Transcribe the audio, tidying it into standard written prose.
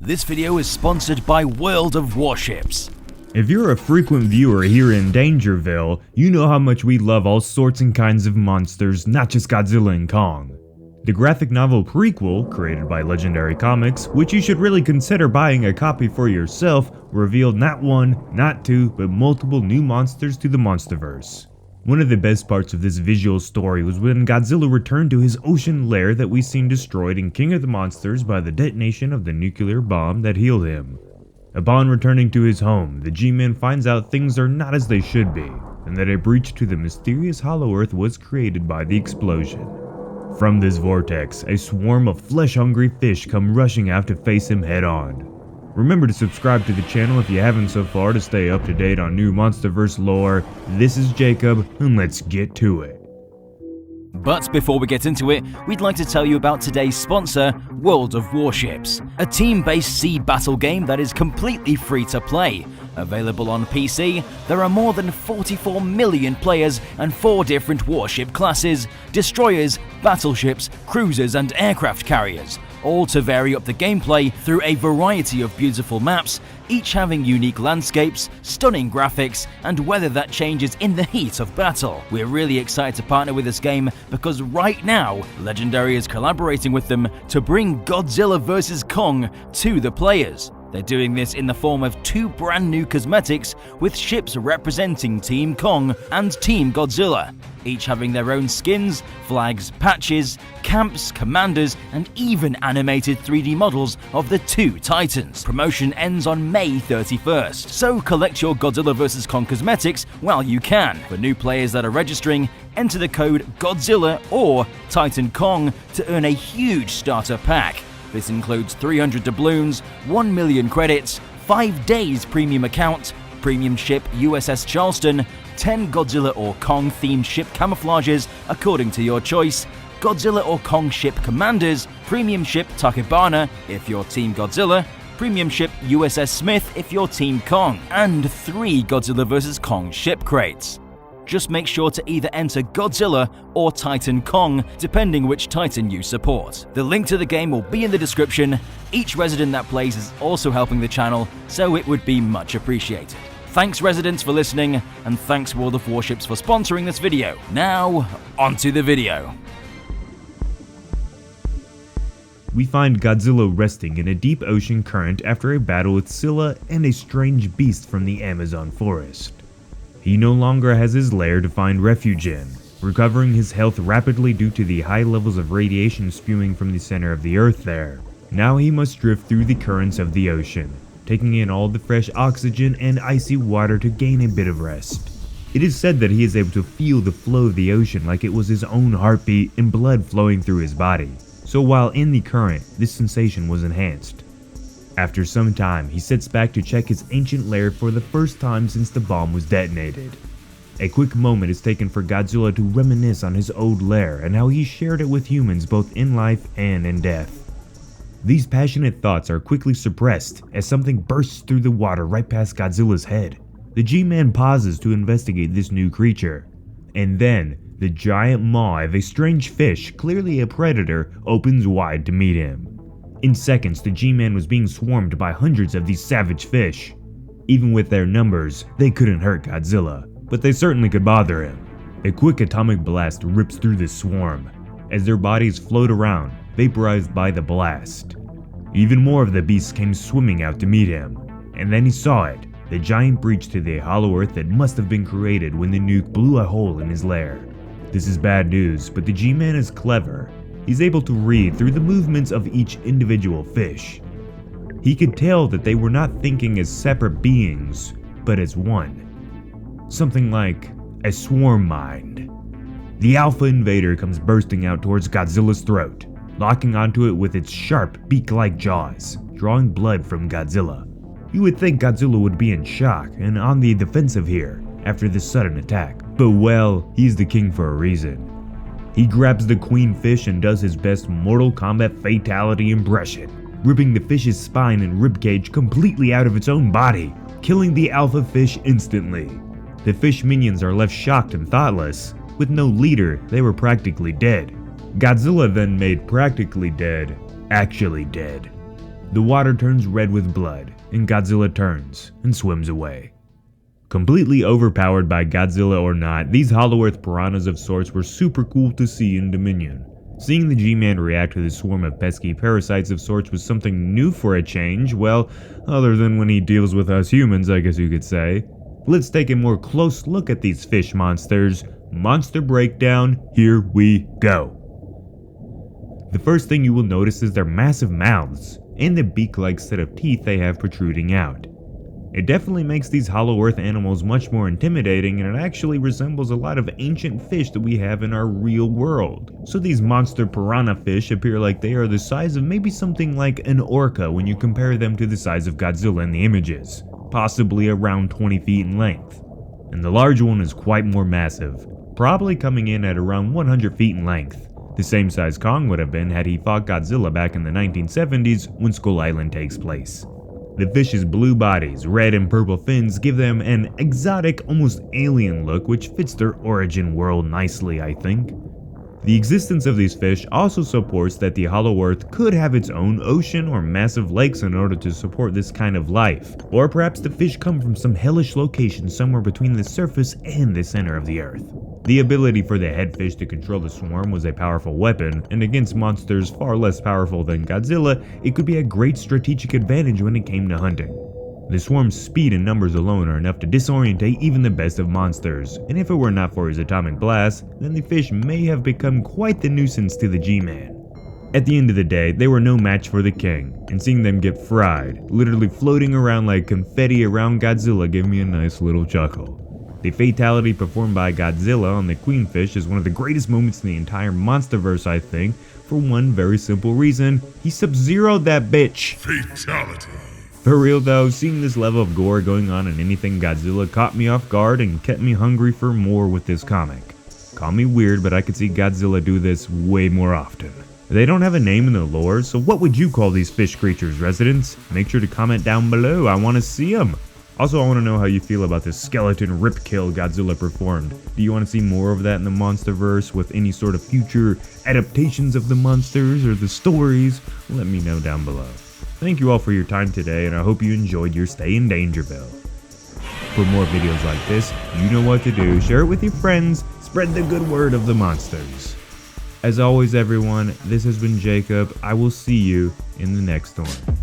This video is sponsored by World of Warships. If you're a frequent viewer here in Dangerville, you know how much we love all sorts and kinds of monsters, not just Godzilla and Kong. The graphic novel prequel, created by Legendary Comics, which you should really consider buying a copy for yourself, revealed not one, not two, but multiple new monsters to the Monsterverse. One of the best parts of this visual story was when Godzilla returned to his ocean lair that we seen destroyed in King of the Monsters by the detonation of the nuclear bomb that healed him. Upon returning to his home, the G-Man finds out things are not as they should be, and that a breach to the mysterious Hollow Earth was created by the explosion. From this vortex, a swarm of flesh-hungry fish come rushing out to face him head-on. Remember to subscribe to the channel if you haven't so far to stay up to date on new Monsterverse lore. This is Jacob, and let's get to it. But before we get into it, we'd like to tell you about today's sponsor, World of Warships, a team-based sea battle game that is completely free to play. Available on PC, there are more than 44 million players and 4 different warship classes, destroyers, battleships, cruisers and aircraft carriers, all to vary up the gameplay through a variety of beautiful maps, each having unique landscapes, stunning graphics, and weather that changes in the heat of battle. We're really excited to partner with this game because right now, Legendary is collaborating with them to bring Godzilla Vs Kong to the players. They're doing this in the form of 2 brand new cosmetics with ships representing Team Kong and Team Godzilla, each having their own skins, flags, patches, camps, commanders, and even animated 3D models of the 2 Titans. Promotion ends on May 31st, so collect your Godzilla vs Kong cosmetics while you can. For new players that are registering, enter the code Godzilla or TITANKONG to earn a huge starter pack. This includes 300 doubloons, 1 million credits, 5 days premium account, Premium Ship USS Charleston, 10 Godzilla or Kong themed ship camouflages according to your choice, Godzilla or Kong ship commanders, Premium Ship Tachibana if you're Team Godzilla, Premium Ship USS Smith if you're Team Kong, and 3 Godzilla vs Kong ship crates. Just make sure to either enter Godzilla or TITANKONG, depending which Titan you support. The link to the game will be in the description. Each resident that plays is also helping the channel, so it would be much appreciated. Thanks residents for listening, and thanks World of Warships for sponsoring this video. Now, onto the video. We find Godzilla resting in a deep ocean current after a battle with Scylla and a strange beast from the Amazon forest. He no longer has his lair to find refuge in, recovering his health rapidly due to the high levels of radiation spewing from the center of the Earth there. Now he must drift through the currents of the ocean, taking in all the fresh oxygen and icy water to gain a bit of rest. It is said that he is able to feel the flow of the ocean like it was his own heartbeat and blood flowing through his body, so while in the current, this sensation was enhanced. After some time, he sets back to check his ancient lair for the first time since the bomb was detonated. A quick moment is taken for Godzilla to reminisce on his old lair and how he shared it with humans both in life and in death. These passionate thoughts are quickly suppressed as something bursts through the water right past Godzilla's head. The G-Man pauses to investigate this new creature, and then the giant maw of a strange fish, clearly a predator, opens wide to meet him. In seconds, the G-Man was being swarmed by hundreds of these savage fish. Even with their numbers, they couldn't hurt Godzilla, but they certainly could bother him. A quick atomic blast rips through the swarm, as their bodies float around, vaporized by the blast. Even more of the beasts came swimming out to meet him, and then he saw it, the giant breach to the Hollow Earth that must have been created when the nuke blew a hole in his lair. This is bad news, but the G-Man is clever. He's able to read through the movements of each individual fish. He could tell that they were not thinking as separate beings, but as one. Something like a swarm mind. The Alpha Invader comes bursting out towards Godzilla's throat, locking onto it with its sharp, beak-like jaws, drawing blood from Godzilla. You would think Godzilla would be in shock and on the defensive here after this sudden attack, but well, he's the king for a reason. He grabs the queen fish and does his best Mortal Kombat fatality impression, ripping the fish's spine and ribcage completely out of its own body, killing the alpha fish instantly. The fish minions are left shocked and thoughtless. With no leader, they were practically dead. Godzilla then made practically dead, actually dead. The water turns red with blood, and Godzilla turns and swims away. Completely overpowered by Godzilla or not, these Hollow Earth piranhas of sorts were super cool to see in Dominion. Seeing the G-Man react to this swarm of pesky parasites of sorts was something new for a change, well, other than when he deals with us humans, I guess you could say. Let's take a more close look at these fish monsters. Monster breakdown, here we go. The first thing you will notice is their massive mouths, and the beak-like set of teeth they have protruding out. It definitely makes these Hollow Earth animals much more intimidating, and it actually resembles a lot of ancient fish that we have in our real world. So these monster piranha fish appear like they are the size of maybe something like an orca when you compare them to the size of Godzilla in the images, possibly around 20 feet in length. And the large one is quite more massive, probably coming in at around 100 feet in length, the same size Kong would have been had he fought Godzilla back in the 1970s when Skull Island takes place. The fish's blue bodies, red and purple fins give them an exotic, almost alien look which fits their origin world nicely, I think. The existence of these fish also supports that the Hollow Earth could have its own ocean or massive lakes in order to support this kind of life, or perhaps the fish come from some hellish location somewhere between the surface and the center of the Earth. The ability for the head fish to control the swarm was a powerful weapon, and against monsters far less powerful than Godzilla, it could be a great strategic advantage when it came to hunting. The swarm's speed and numbers alone are enough to disorientate even the best of monsters, and if it were not for his atomic blast, then the fish may have become quite the nuisance to the G-Man. At the end of the day, they were no match for the king, and seeing them get fried, literally floating around like confetti around Godzilla gave me a nice little chuckle. The fatality performed by Godzilla on the queenfish is one of the greatest moments in the entire monsterverse, I think, for one very simple reason: he sub-zeroed that bitch! Fatality. For real though, seeing this level of gore going on in anything Godzilla caught me off guard and kept me hungry for more with this comic. Call me weird, but I could see Godzilla do this way more often. They don't have a name in the lore, so what would you call these fish creatures, residents? Make sure to comment down below, I want to see them. Also, I want to know how you feel about this skeleton rip kill Godzilla performed. Do you want to see more of that in the Monsterverse with any sort of future adaptations of the monsters or the stories? Let me know down below. Thank you all for your time today, and I hope you enjoyed your stay in Dangerville. For more videos like this, you know what to do. Share it with your friends, spread the good word of the monsters. As always everyone, this has been Jacob. I will see you in the next one.